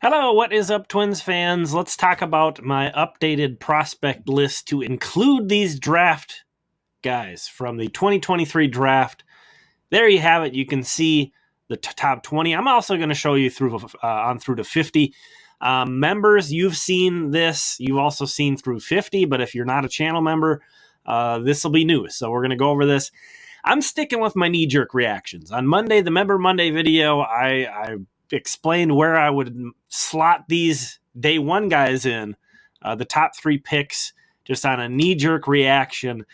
Hello, what is up, Twins fans? Let's talk about my updated prospect list to include these draft guys from the 2023 draft. There you have it. You can see the top 20. I'm also going to show you through on through to 50. Members, you've seen this. You've also seen through 50, but if you're not a channel member, this will be new. So we're going to go over this. I'm sticking with my knee-jerk reactions. On Monday, the Member Monday video, I explained where I would slot these day one guys in, the top three picks, just on a knee-jerk reaction.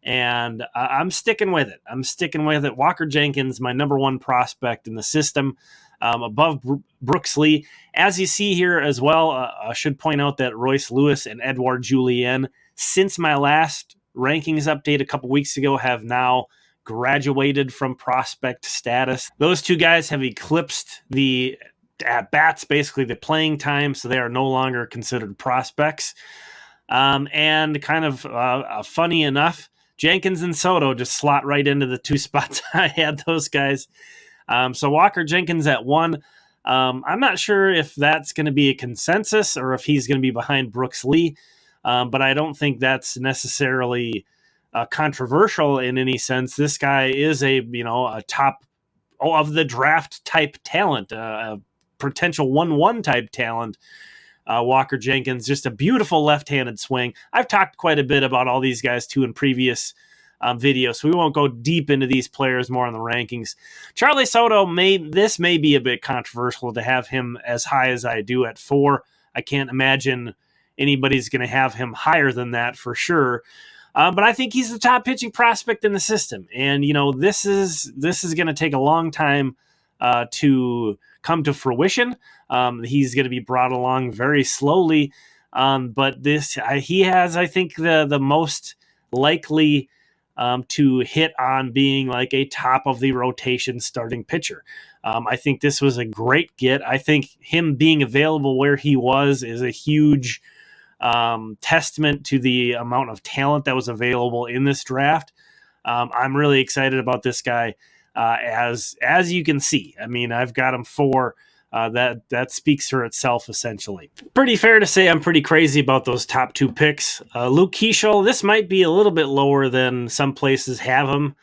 And I'm sticking with it. I'm sticking with it. Walker Jenkins, my number one prospect in the system, above Brooks Lee. As you see here as well, I should point out that Royce Lewis and Edouard Julien, since my last rankings update a couple weeks ago, have now graduated from prospect status. Those two guys have eclipsed the at-bats, basically the playing time, so they are no longer considered prospects. And kind of funny enough, Jenkins and Soto just slot right into the two spots I had those guys. So Walker Jenkins at 1. I'm not sure if that's going to be a consensus or if he's going to be behind Brooks Lee, but I don't think that's necessarily controversial in any sense. This guy is a top of the draft type talent, a potential 1-1 type talent. Walker Jenkins, just a beautiful left-handed swing. I've talked quite a bit about all these guys too in previous videos, so we won't go deep into these players more on the rankings. Charlie Soto, may be a bit controversial to have him as high as I do at 4. I can't imagine anybody's going to have him higher than that for sure. But I think he's the top pitching prospect in the system. And, this is going to take a long time to come to fruition. He's going to be brought along very slowly. But he has, I think, the most likely to hit on being like a top of the rotation starting pitcher. I think this was a great get. I think him being available where he was is a huge testament to the amount of talent that was available in this draft. I'm really excited about this guy. As you can see, I mean, I've got him 4. That speaks for itself, essentially. Pretty fair to say I'm pretty crazy about those top 2 picks. Luke Keeschel, this might be a little bit lower than some places have him.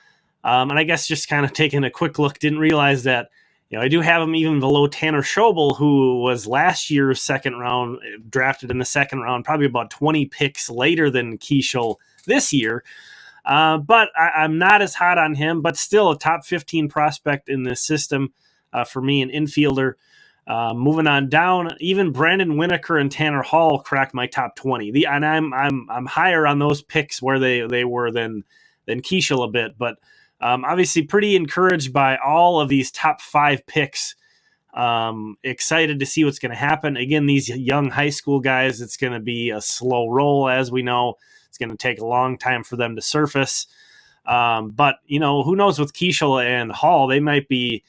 And I guess just kind of taking a quick look, didn't realize that I do have him even below Tanner Schobel, who was last year's second round, drafted in the second round, probably about 20 picks later than Keeschel this year. But I'm not as hot on him, but still a top 15 prospect in this system for me, an infielder. Moving on down, even Brandon Winokur and Tanner Hall cracked my top 20. And I'm higher on those picks where they were than Keeschel a bit, but obviously pretty encouraged by all of these top 5 picks. Excited to see what's going to happen. Again, these young high school guys, it's going to be a slow roll, as we know. It's going to take a long time for them to surface. But, who knows with Keeschel and Hall, they might be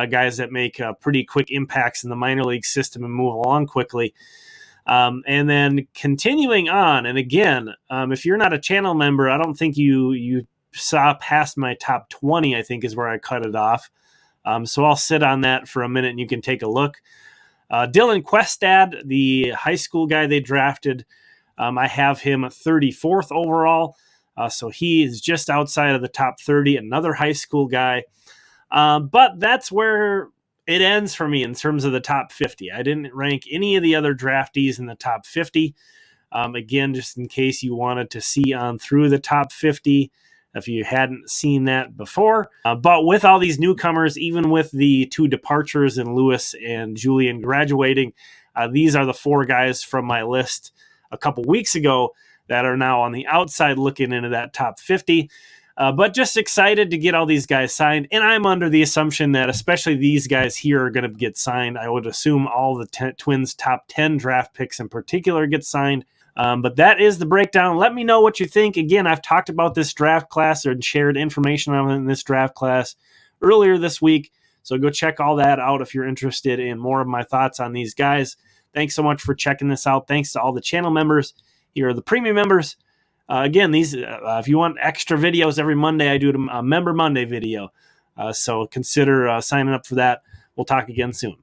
guys that make pretty quick impacts in the minor league system and move along quickly. And then continuing on, and again, if you're not a channel member, I don't think you saw past my top 20, I think is where I cut it off. So I'll sit on that for a minute and you can take a look. Dylan Questad, the high school guy they drafted, I have him 34th overall. So he is just outside of the top 30, another high school guy. But that's where it ends for me in terms of the top 50. I didn't rank any of the other draftees in the top 50. Again, just in case you wanted to see on through the top 50, if you hadn't seen that before. But with all these newcomers, even with the 2 departures in Lewis and Julien graduating, these are the 4 guys from my list a couple weeks ago that are now on the outside looking into that top 50. But just excited to get all these guys signed. And I'm under the assumption that especially these guys here are going to get signed. I would assume all the Twins' top 10 draft picks in particular get signed. But that is the breakdown. Let me know what you think. Again, I've talked about this draft class and shared information on this draft class earlier this week. So go check all that out if you're interested in more of my thoughts on these guys. Thanks so much for checking this out. Thanks to all the channel members. Here are the premium members. Again, these if you want extra videos every Monday, I do a Member Monday video. So consider signing up for that. We'll talk again soon.